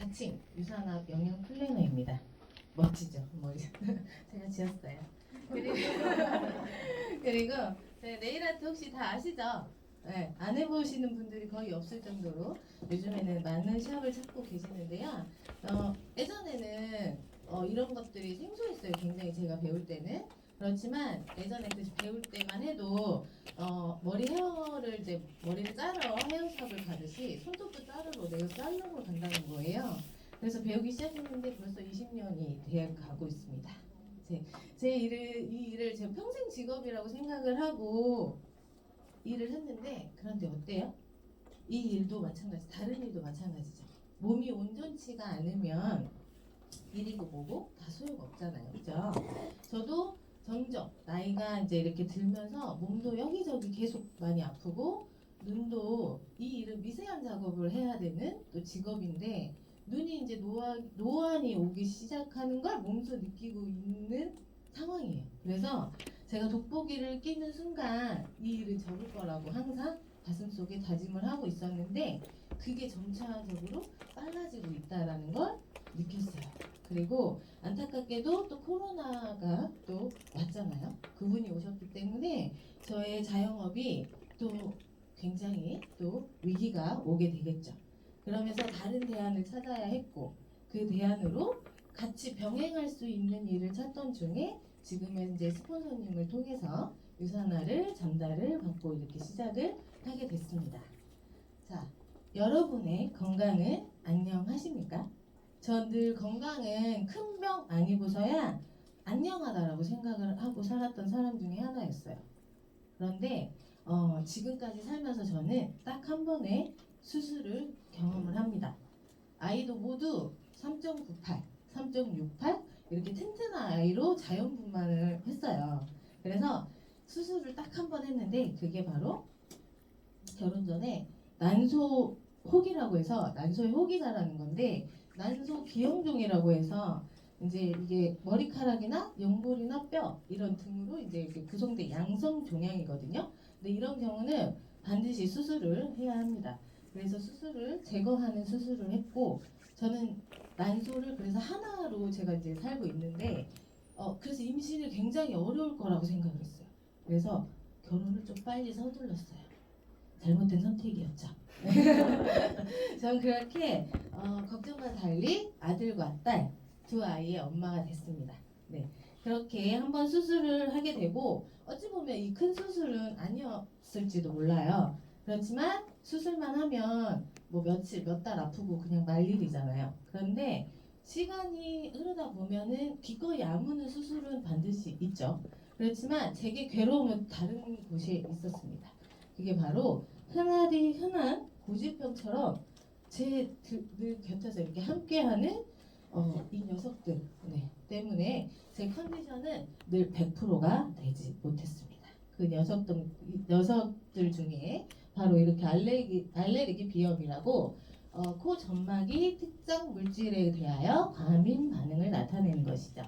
자칭 유산학 영양 플래너입니다. 멋지죠? 머리 제가 지었어요. 그리고 그리고 네일 아트 혹시 다 아시죠? 네, 안 해보시는 분들이 거의 없을 정도로 요즘에는 많은 샵을 찾고 계시는데요. 예전에는 이런 것들이 생소했어요. 굉장히 제가 배울 때는. 그렇지만 예전에 그 배울 때만 해도 머리 헤어를 이제 머리를 자르러 헤어샵을 가듯이 손톱도 자르러 내가 살롱을 간다는 거예요. 그래서 배우기 시작했는데 벌써 20년이 돼 가고 있습니다. 이 일을 제 평생 직업이라고 생각을 하고 일을 했는데, 그런데 어때요? 이 일도 마찬가지, 다른 일도 마찬가지죠. 몸이 온전치가 않으면 일이고 뭐고 다 소용 없잖아요. 그죠? 저도 점점 나이가 이제 이렇게 들면서 몸도 여기저기 계속 많이 아프고, 눈도 이 일은 미세한 작업을 해야 되는 또 직업인데, 눈이 이제 노안이 오기 시작하는 걸 몸소 느끼고 있는 상황이에요. 그래서 제가 돋보기를 끼는 순간 이 일을 접을 거라고 항상 가슴속에 다짐을 하고 있었는데, 그게 점차적으로 빨라지고 있다라는 걸 느꼈어요. 그리고 안타깝게도 또 코로나가 또 왔잖아요. 그분이 오셨기 때문에 저의 자영업이 또 굉장히 또 위기가 오게 되겠죠. 그러면서 다른 대안을 찾아야 했고, 그 대안으로 같이 병행할 수 있는 일을 찾던 중에 지금은 이제 스폰서님을 통해서 유산화를 전달을 받고 이렇게 시작을 하게 됐습니다. 자, 여러분의 건강은 안녕하십니까? 전 늘 건강은 큰 병 아니고서야 안녕하다라고 생각을 하고 살았던 사람 중에 하나였어요. 그런데 지금까지 살면서 저는 딱 한 번의 수술을 경험을 합니다. 아이도 모두 3.98, 3.68 이렇게 튼튼한 아이로 자연분만을 했어요. 그래서 수술을 딱 한 번 했는데, 그게 바로 결혼 전에 난소 혹이라고 해서, 난소에 혹이 자라는 건데 난소 기형종이라고 해서 이제 이게 머리카락이나 연골이나 뼈 이런 등으로 이제 이렇게 구성된 양성 종양이거든요. 근데 이런 경우는 반드시 수술을 해야 합니다. 그래서 수술을 제거하는 수술을 했고, 저는 난소를 그래서 하나로 제가 이제 살고 있는데 그래서 임신을 굉장히 어려울 거라고 생각을 했어요. 그래서 결혼을 좀 빨리 서둘렀어요. 잘못된 선택이었죠. 전 그렇게 걱정과 달리 아들과 딸 두 아이의 엄마가 됐습니다. 네, 그렇게 한번 수술을 하게 되고, 어찌 보면 이 큰 수술은 아니었을지도 몰라요. 그렇지만 수술만 하면 뭐 며칠 몇 달 아프고 그냥 말 일이잖아요. 그런데 시간이 흐르다 보면은 기꺼이 아무는 수술은 반드시 있죠. 그렇지만 제게 괴로움은 다른 곳에 있었습니다. 그게 바로 흔한 고질병처럼 제 늘 곁에서 이렇게 함께하는 이 녀석들 때문에 제 컨디션은 늘 100%가 되지 못했습니다. 그 녀석들 중에 바로 이렇게 알레르기 비염이라고 코 점막이 특정 물질에 대하여 과민 반응을 나타내는 것이죠.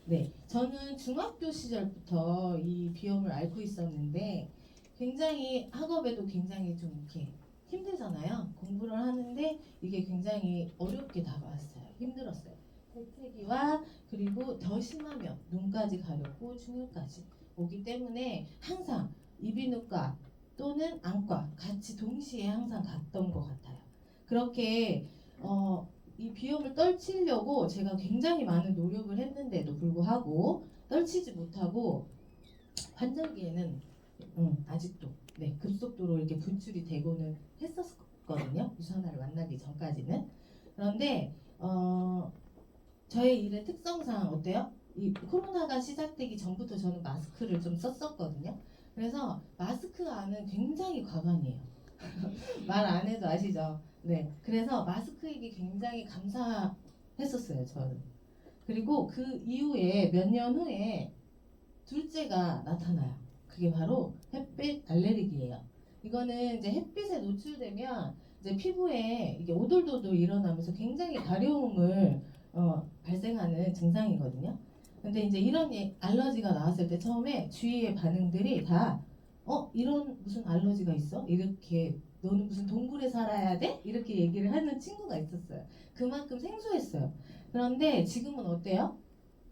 네, 저는 중학교 시절부터 이 비염을 앓고 있었는데, 굉장히 학업에도 굉장히 좀 이렇게 힘들잖아요. 공부를 하는데 이게 굉장히 어렵게 다가왔어요. 힘들었어요. 재채기와 그리고 더 심하면 눈까지 가렵고 충혈까지 오기 때문에 항상 이비인후과 또는 안과 같이 동시에 항상 갔던 것 같아요. 그렇게 이 비염을 떨치려고 제가 굉장히 많은 노력을 했는데도 불구하고 떨치지 못하고 환절기에는 아직도 급속도로 이렇게 분출이 되고는 했었거든요. 유산화를 만나기 전까지는. 그런데 저의 일의 특성상 어때요? 이 코로나가 시작되기 전부터 저는 마스크를 좀 썼었거든요. 그래서 마스크 안은 굉장히 과관이에요. 말 안 해도 아시죠? 네. 그래서 마스크에게 굉장히 감사했었어요, 저는. 그리고 그 이후에 몇 년 후에 둘째가 나타나요. 그게 바로 햇빛 알레르기예요. 이거는 이제 햇빛에 노출되면 이제 피부에 이게 오돌도돌 일어나면서 굉장히 가려움을 발생하는 증상이거든요. 근데 이제 이런 알러지가 나왔을 때 처음에 주위의 반응들이 다 이런 무슨 알러지가 있어? 이렇게 너는 무슨 동굴에 살아야 돼? 이렇게 얘기를 하는 친구가 있었어요. 그만큼 생소했어요. 그런데 지금은 어때요?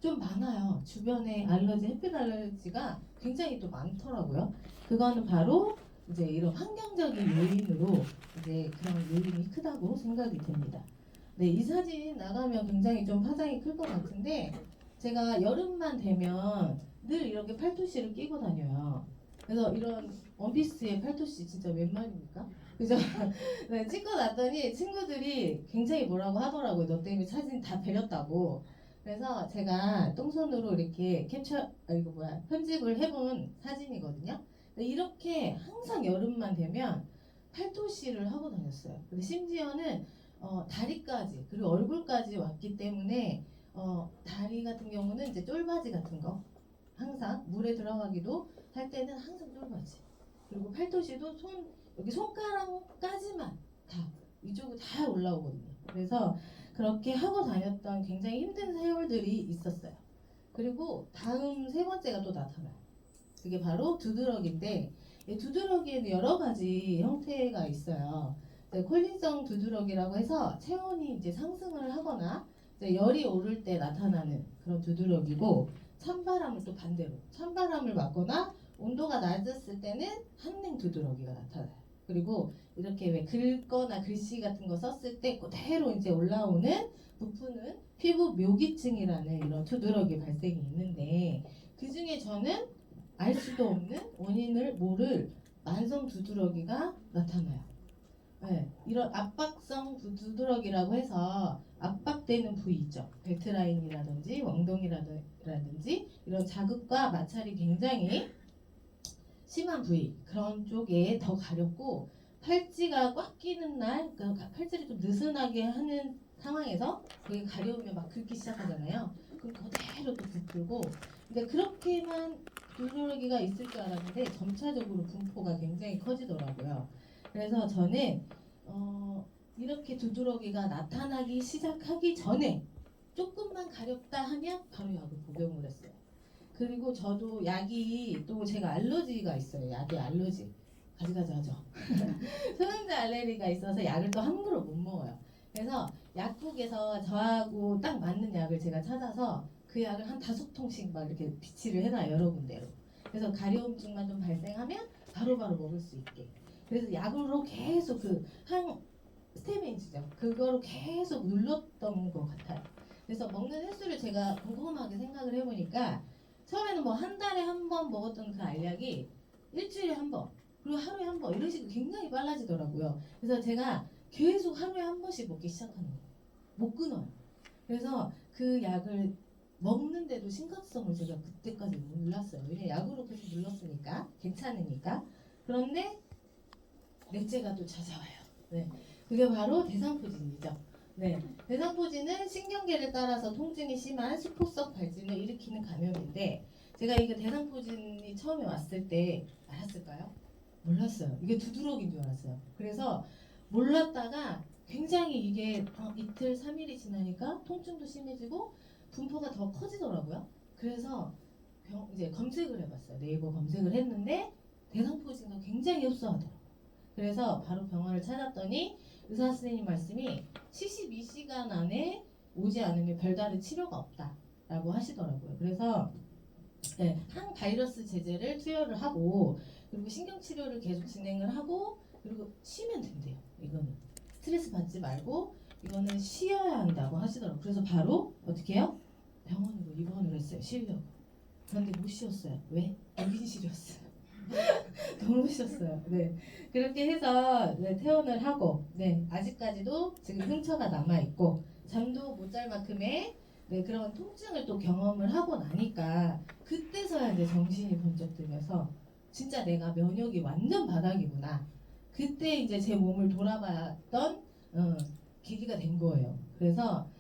좀 많아요. 주변에 알러지, 햇빛 알러지가 굉장히 또 많더라고요. 그거는 바로 이제 이런 환경적인 요인으로 이제 그런 요인이 크다고 생각이 됩니다. 네, 이 사진 나가면 굉장히 좀 파장이 클 것 같은데 제가 여름만 되면 늘 이렇게 팔토시를 끼고 다녀요. 그래서 이런 원피스에 팔토시 진짜 웬 말입니까? 그죠? 네, 찍고 났더니 친구들이 굉장히 뭐라고 하더라고요. 너 때문에 사진 다 베렸다고. 그래서 제가 똥손으로 이렇게 이거 뭐야 편집을 해본 사진이거든요. 이렇게 항상 여름만 되면 팔토시를 하고 다녔어요. 근데 심지어는 다리까지 그리고 얼굴까지 왔기 때문에 다리 같은 경우는 이제 쫄바지 같은 거 항상 물에 들어가기도 할 때는 항상 쫄바지 그리고 팔토시도 여기 손가락까지만 다 이쪽으로 다 올라오거든요. 그래서 그렇게 하고 다녔던 굉장히 힘든 세월들이 있었어요. 그리고 다음 세 번째가 또 나타나요. 그게 바로 두드러기인데 이 두드러기에는 여러 가지 형태가 있어요. 콜린성 두드러기라고 해서 체온이 이제 상승을 하거나 이제 열이 오를 때 나타나는 그런 두드러기고 찬바람을 또 반대로 찬바람을 맞거나 온도가 낮았을 때는 한냉 두드러기가 나타나요. 그리고 이렇게 왜 긁거나 글씨 같은 거 썼을 때 그대로 이제 올라오는 부푸는 피부 묘기증이라는 이런 두드러기 발생이 있는데 그 중에 저는 알 수도 없는 원인을 모를 만성 두드러기가 나타나요. 네, 이런 압박성 두드러기라고 해서 압박되는 부위 있죠. 벨트라인이라든지 왕동이라든지 이런 자극과 마찰이 굉장히 심한 부위 그런 쪽에 더 가렵고 팔찌가 꽉 끼는 날 그러니까 팔찌를 좀 느슨하게 하는 상황에서 그게 가려우면 막 긁기 시작하잖아요. 그럼 그대로 또 부풀고 근데 그렇게만 두드러기가 있을 줄 알았는데 점차적으로 분포가 굉장히 커지더라고요. 그래서 저는 이렇게 두드러기가 나타나기 시작하기 전에 조금만 가렵다 하면 바로 약을 복용을 했어요. 그리고 저도 약이 또 제가 알러지가 있어요. 약에 알러지. 가지가지 하죠. 소염제 알레르기가 있어서 약을 또 함부로 못 먹어요. 그래서 약국에서 저하고 딱 맞는 약을 제가 찾아서 그 약을 한 5통씩 막 이렇게 비치를 해놔요. 여러 군데로. 그래서 가려움증만 좀 발생하면 바로바로 먹을 수 있게. 그래서 약으로 계속 한 스테미인지죠. 그거로 계속 눌렀던 것 같아요. 그래서 먹는 횟수를 제가 곰곰하게 생각을 해보니까 처음에는 뭐 한 달에 한 번 먹었던 그 알약이 일주일에 한 번, 그리고 하루에 한 번 이런 식으로 굉장히 빨라지더라고요. 그래서 제가 계속 하루에 한 번씩 먹기 시작하는 거예요. 못 끊어요. 그래서 그 약을 먹는데도 심각성을 제가 그때까지 몰랐어요. 왜냐 약으로 계속 눌렀으니까 괜찮으니까. 그런데 넷째가 또 찾아와요. 네, 그게 바로 대상포진이죠. 네, 대상포진은 신경계를 따라서 통증이 심한 수포성 발진을 일으키는 감염인데 제가 이거 대상포진이 처음에 왔을 때 알았을까요? 몰랐어요. 이게 두드러기인 줄 알았어요. 그래서 몰랐다가 굉장히 이게 이틀, 3일이 지나니까 통증도 심해지고 분포가 더 커지더라고요. 그래서 이제 검색을 해봤어요. 네이버 검색을 했는데 대상포진과 굉장히 흡사하더라고요. 그래서 바로 병원을 찾았더니 의사 선생님 말씀이 72시간 안에 오지 않으면 별다른 치료가 없다라고 하시더라고요. 그래서 네, 항바이러스 제제를 투여를 하고 그리고 신경치료를 계속 진행을 하고 그리고 쉬면 된대요. 이거는 스트레스 받지 말고 이거는 쉬어야 한다고 하시더라고요. 그래서 바로 어떻게 해요? 병원으로 입원을 했어요. 쉬려고. 그런데 못 쉬었어요. 왜? 여긴실이었어요. 너무 쉬었어요. 네. 그렇게 해서 네, 퇴원을 하고 네, 아직까지도 지금 상처가 남아 있고 잠도 못 잘 만큼의 네, 그런 통증을 또 경험을 하고 나니까 그때서야 이제 정신이 번쩍 들면서 진짜 내가 면역이 완전 바닥이구나. 그때 이제 제 몸을 돌아봤던 계기가 된 거예요. 그래서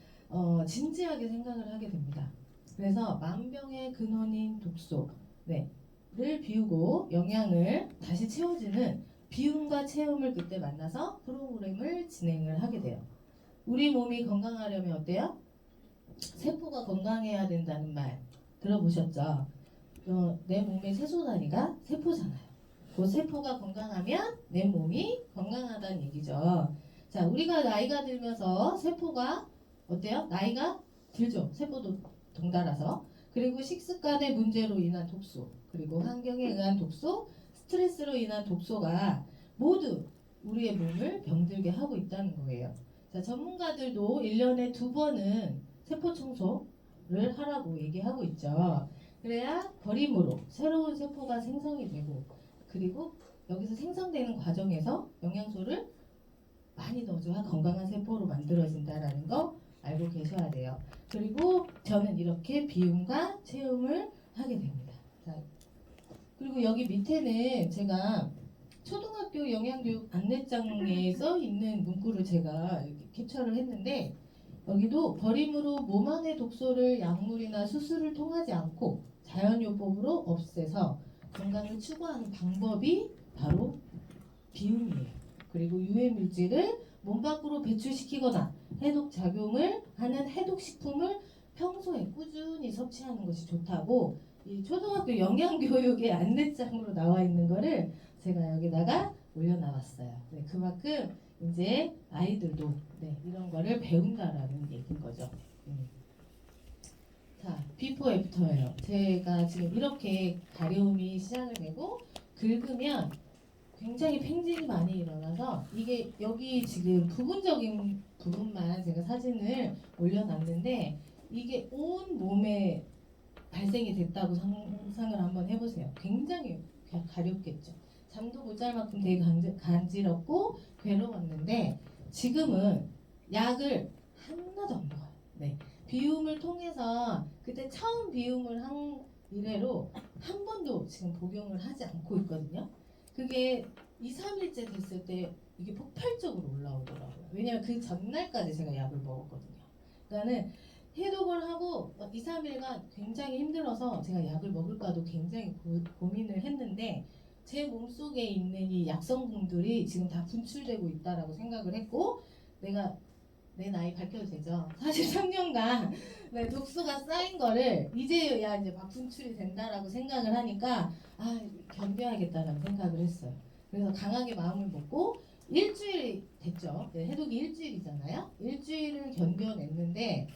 진지하게 생각을 하게 됩니다. 그래서 만병의 근원인 독소 네, 를 비우고 영양을 다시 채워주는 비움과 채움을 그때 만나서 프로그램을 진행을 하게 돼요. 우리 몸이 건강하려면 어때요? 세포가 건강해야 된다는 말 들어보셨죠? 내 몸의 세소 단위가 세포잖아요. 그 세포가 건강하면 내 몸이 건강하다는 얘기죠. 자, 우리가 나이가 들면서 세포가 어때요? 나이가 들죠. 세포도 동달아서. 그리고 식습관의 문제로 인한 독소, 그리고 환경에 의한 독소, 스트레스로 인한 독소가 모두 우리의 몸을 병들게 하고 있다는 거예요. 자, 전문가들도 1년에 2번은 세포 청소를 하라고 얘기하고 있죠. 그래야 버림으로 새로운 세포가 생성이 되고, 그리고 여기서 생성되는 과정에서 영양소를 많이 넣어줘야 건강한 세포로 만들어진다라는 거 알고 계셔야 돼요. 그리고 저는 이렇게 비움과 체험을 하게 됩니다. 자, 그리고 여기 밑에는 제가 초등학교 영양교육 안내장에 써 있는 문구를 제가 이렇게 캡처를 했는데, 여기도 버림으로 몸 안의 독소를 약물이나 수술을 통하지 않고 자연요법으로 없애서 건강을 추구하는 방법이 바로 비움이에요. 그리고 유해물질을 몸 밖으로 배출시키거나 해독작용을 하는 해독식품을 평소에 꾸준히 섭취하는 것이 좋다고 이 초등학교 영양교육의 안내장으로 나와 있는 거를 제가 여기다가 올려놔봤어요. 네, 그만큼 이제 아이들도 이런 거를 배운다라는 얘기인 거죠. 자, 비포 애프터예요. 제가 지금 이렇게 가려움이 시작을 되고 긁으면 굉장히 팽진이 많이 일어나서 이게 여기 지금 부분적인 부분만 제가 사진을 올려놨는데 이게 온 몸에 발생이 됐다고 상상을 한번 해보세요. 굉장히 가렵겠죠. 잠도 못 잘 만큼 되게 간지럽고 괴로웠는데 지금은 약을 하나도 안 먹어요. 네. 비움을 통해서 그때 처음 비움을 한 이래로 한 번도 지금 복용을 하지 않고 있거든요. 그게 2, 3일째 됐을 때 이게 폭발적으로 올라오더라고요. 왜냐면 그 전날까지 제가 약을 먹었거든요. 그러니까는 해독을 하고 2, 3일간 굉장히 힘들어서 제가 약을 먹을까도 굉장히 고민을 했는데 제 몸속에 있는 이 약성분들이 지금 다 분출되고 있다라고 생각을 했고, 내가 내 나이 밝혀도 되죠? 43년간 독소가 쌓인 거를 이제야 이제 막 분출이 된다라고 생각을 하니까 견뎌야겠다는 생각을 했어요. 그래서 강하게 마음을 먹고 일주일이 됐죠. 해독이 일주일이잖아요. 일주일을 견뎌냈는데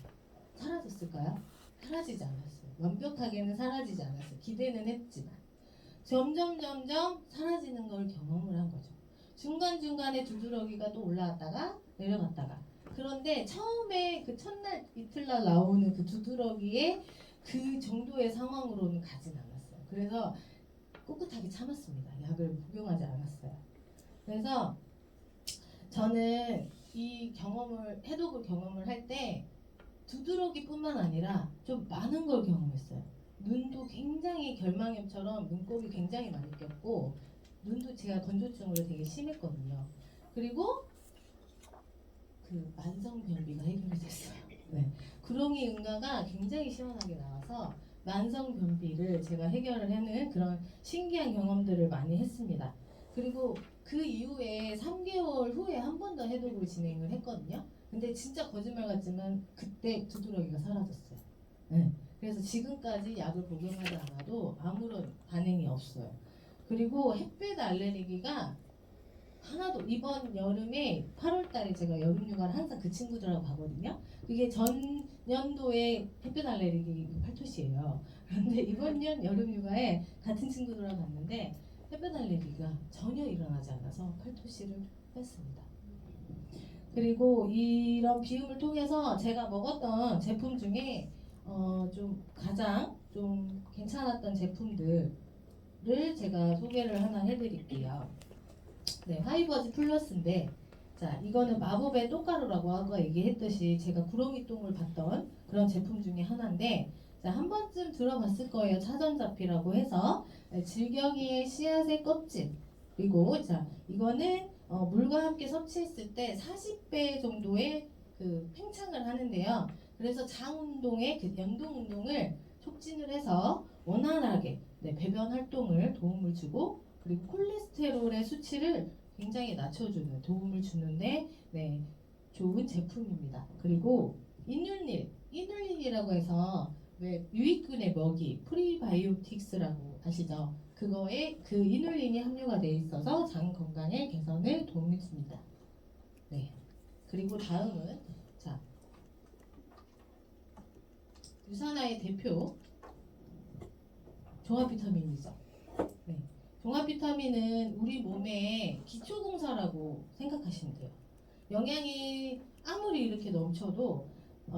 사라졌을까요? 사라지지 않았어요. 완벽하게는 사라지지 않았어요. 기대는 했지만 점점 사라지는 걸 경험을 한 거죠. 중간중간에 두드러기가 또 올라왔다가 내려갔다가, 그런데 처음에 그 첫날 이틀날 나오는 그 두드러기에 그 정도의 상황으로는 가진 않았어요. 그래서 꿋꿋하게 참았습니다. 약을 복용하지 않았어요. 그래서 저는 이 해독을 경험을 할 때 두드러기뿐만 아니라 좀 많은 걸 경험했어요. 눈도 굉장히 결망염처럼 눈곱이 굉장히 많이 꼈고, 눈도 제가 건조증으로 되게 심했거든요. 그리고 그 만성변비가 해결이 됐어요. 네. 구렁이 응가가 굉장히 시원하게 나와서 만성변비를 제가 해결을 하는 그런 신기한 경험들을 많이 했습니다. 그리고 그 이후에 3개월 후에 한 번 더 해독을 진행을 했거든요. 근데 진짜 거짓말 같지만 그때 두드러기가 사라졌어요. 네. 그래서 지금까지 약을 복용하지 않아도 아무런 반응이 없어요. 그리고 햇볕 알레르기가 하나도, 이번 여름에 8월달에 제가 여름휴가를 항상 그 친구들하고 가거든요. 그게 전년도에 햇볕 알레르기 팔토시예요. 그런데 이번 년 여름휴가에 같은 친구들하고 갔는데 햇볕 알레르기가 전혀 일어나지 않아서 팔토시를 뺐습니다. 그리고 이런 비움을 통해서 제가 먹었던 제품 중에 좀 가장 좀 괜찮았던 제품들을 제가 소개를 하나 해드릴게요. 네, 하이버즈 플러스인데, 자, 이거는 마법의 똑가루라고 아까 얘기했듯이 제가 구렁이 똥을 봤던 그런 제품 중에 하나인데, 자, 한 번쯤 들어봤을 거예요. 차전자피라고 해서 질겨기의 씨앗의 껍질, 그리고 자, 이거는 물과 함께 섭취했을 때 40배 정도의 그 팽창을 하는데요. 그래서 장 운동의 그 연동 운동을 촉진을 해서 원활하게 배변 활동을 도움을 주고, 그리고 콜레스테롤의 수치를 굉장히 낮춰주는, 도움을 주는데 좋은 제품입니다. 그리고 이눌린이라고 해서 왜 유익균의 먹이 프리바이오틱스라고 아시죠? 그거에 그 이눌린이 함유가 돼 있어서 장 건강의 개선에 도움을 줍니다. 네. 그리고 다음은 자 유산화의 대표 종합 비타민이죠. 네. 종합 비타민은 우리 몸의 기초 공사라고 생각하시면 돼요. 영양이 아무리 이렇게 넘쳐도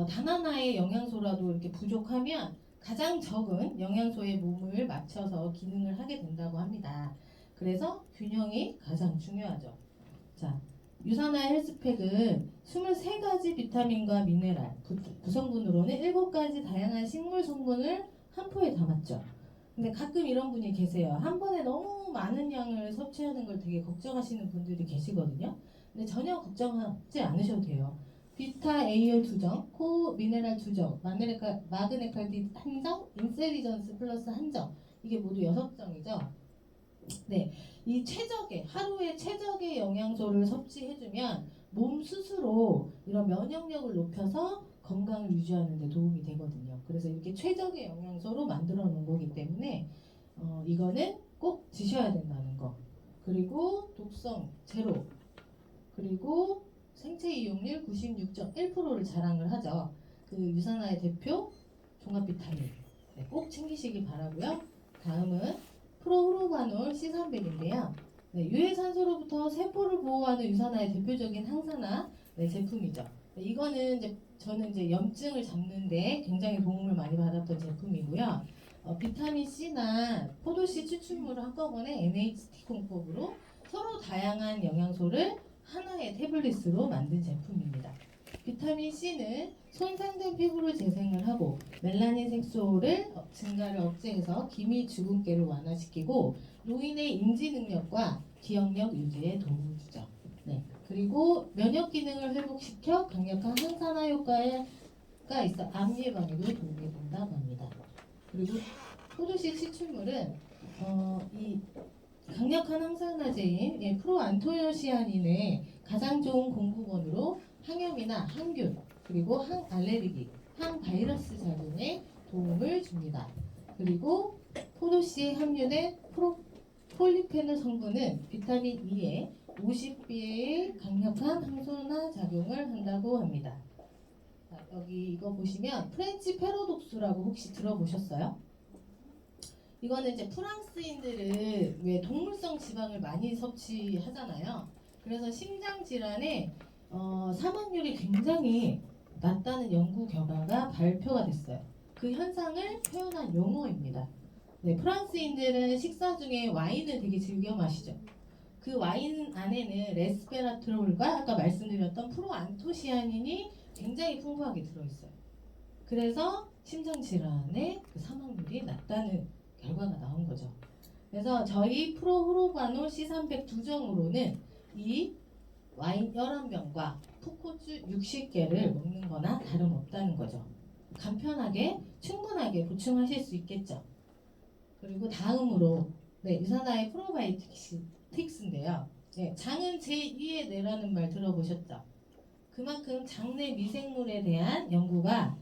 단 하나의 영양소라도 이렇게 부족하면 가장 적은 영양소에 몸을 맞춰서 기능을 하게 된다고 합니다. 그래서 균형이 가장 중요하죠. 자, 유산화 헬스팩은 23가지 비타민과 미네랄, 구성분으로는 7가지 다양한 식물 성분을 한 포에 담았죠. 근데 가끔 이런 분이 계세요. 한 번에 너무 많은 양을 섭취하는 걸 되게 걱정하시는 분들이 계시거든요. 근데 전혀 걱정하지 않으셔도 돼요. 비타 A열 2정, 코 미네랄 2정, 마그네칼디 1정, 인셀리전스 플러스 1정. 이게 모두 6정이죠. 네, 이 최적의 하루에 최적의 영양소를 섭취해주면 몸 스스로 이런 면역력을 높여서 건강을 유지하는 데 도움이 되거든요. 그래서 이렇게 최적의 영양소로 만들어 놓은 거기 때문에 이거는 꼭 드셔야 된다는 거. 그리고 독성 제로. 그리고 생체 이용률 96.1%를 자랑을 하죠. 그 유산화의 대표 종합 비타민. 네, 꼭 챙기시기 바라고요. 다음은 프로후로바놀 C300인데요. 네, 유해산소로부터 세포를 보호하는 유산화의 대표적인 항산화 제품이죠. 네, 이거는 저는 이제 염증을 잡는데 굉장히 도움을 많이 받았던 제품이고요. 비타민 C나 포도씨 추출물을 한꺼번에 NHT 공법으로 서로 다양한 영양소를 하나의 태블릿으로 만든 제품입니다. 비타민 C는 손상된 피부를 재생을 하고 멜라닌 색소를 증가를 억제해서 기미 주근깨를 완화시키고 노인의 인지 능력과 기억력 유지에 도움을 주죠. 네. 그리고 면역 기능을 회복시켜 강력한 항산화 효과가 있어 암 예방에도 도움이 된다고 합니다. 그리고 포도씨 추출물은 이 강력한 항산화제인 프로안토시아닌의 가장 좋은 공급원으로 항염이나 항균 그리고 항알레르기, 항바이러스 작용에 도움을 줍니다. 그리고 포도씨에 함유된 폴리페놀 성분은 비타민 E에 50배의 강력한 항산화 작용을 한다고 합니다. 자, 여기 이거 보시면 프렌치 패러독스라고 혹시 들어보셨어요? 이거는 이제 프랑스인들은 왜 동물성 지방을 많이 섭취하잖아요. 그래서 심장 질환에 사망률이 굉장히 낮다는 연구 결과가 발표가 됐어요. 그 현상을 표현한 용어입니다. 네, 프랑스인들은 식사 중에 와인을 되게 즐겨 마시죠. 그 와인 안에는 레스베라트롤과 아까 말씀드렸던 프로안토시아닌이 굉장히 풍부하게 들어있어요. 그래서 심장 질환의 그 사망률이 낮다는 결과가 나온 거죠. 그래서 저희 프로후로바놀 C300 2정으로는 이 와인 11병과 푸코주 60개를 먹는 거나 다름없다는 거죠. 간편하게 충분하게 보충하실 수 있겠죠. 그리고 다음으로 유산화의 프로바이오틱스인데요. 네, 장은 제2의 뇌라는 말 들어보셨죠? 그만큼 장내 미생물에 대한 연구가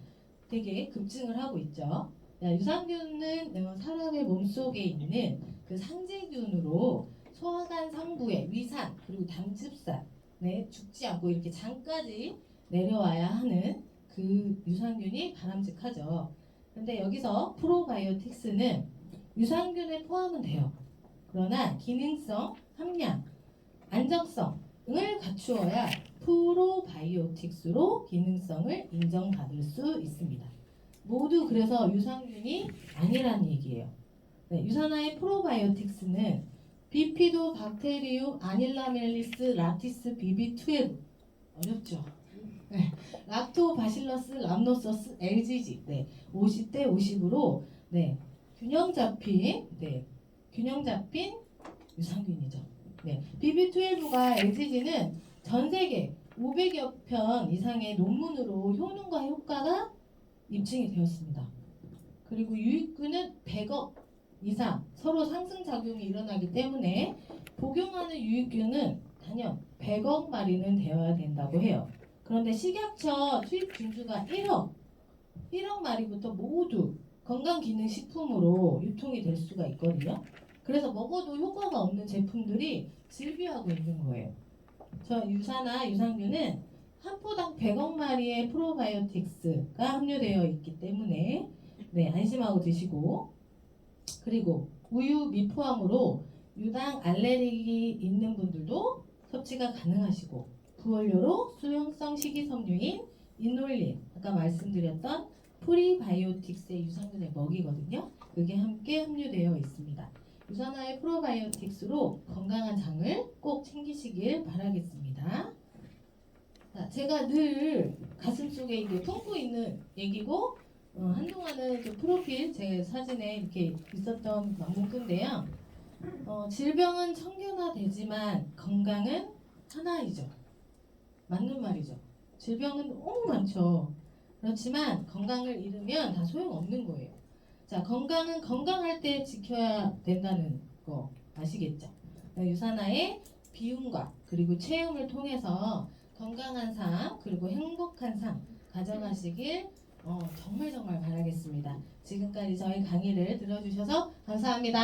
되게 급증을 하고 있죠. 유산균은 사람의 몸속에 있는 그 상재균으로 소화관 상부에 위산 그리고 담즙산에 죽지 않고 이렇게 장까지 내려와야 하는 그 유산균이 바람직하죠. 그런데 여기서 프로바이오틱스는 유산균에 포함은 돼요. 그러나 기능성, 함량, 안정성을 갖추어야 프로바이오틱스로 기능성을 인정받을 수 있습니다. 모두 그래서 유산균이 아니라는 얘기예요. 네, 유산화의 프로바이오틱스는 비피도 박테리움 아닐라멜리스 라티스 BB12 어렵죠? 네, 락토바실러스 람노서스 LGG 50대 50으로 균형 잡힌 유산균이죠. BB12가 LGG는 전 세계 500여 편 이상의 논문으로 효능과 효과가 입증이 되었습니다. 그리고 유익균은 100억 이상 서로 상승작용이 일어나기 때문에 복용하는 유익균은 단연 100억 마리는 되어야 된다고 해요. 그런데 식약처 투입 균주가 1억 마리부터 모두 건강기능식품으로 유통이 될 수가 있거든요. 그래서 먹어도 효과가 없는 제품들이 질비하고 있는 거예요. 저 유사나 유산균은 한 포당 100억 마리의 프로바이오틱스가 함유되어 있기 때문에 네, 안심하고 드시고, 그리고 우유 미포함으로 유당 알레르기 있는 분들도 섭취가 가능하시고, 부원료로 수용성 식이섬유인 이놀린, 아까 말씀드렸던 프리바이오틱스의 유산균의 먹이거든요. 그게 함께 함유되어 있습니다. 유산화의 프로바이오틱스로 건강한 장을 꼭 챙기시길 바라겠습니다. 자, 제가 늘 가슴속에 이게 품고 있는 얘기고, 한동안은 좀 프로필 제 사진에 이렇게 있었던 문구인데요. 질병은 천견화되지만 건강은 하나이죠. 맞는 말이죠. 질병은 너무 많죠. 그렇지만 건강을 잃으면 다 소용없는 거예요. 자, 건강은 건강할 때 지켜야 된다는 거 아시겠죠? 유산화의 비움과 그리고 체험을 통해서 건강한 삶 그리고 행복한 삶 가져가시길 정말 바라겠습니다. 지금까지 저희 강의를 들어주셔서 감사합니다.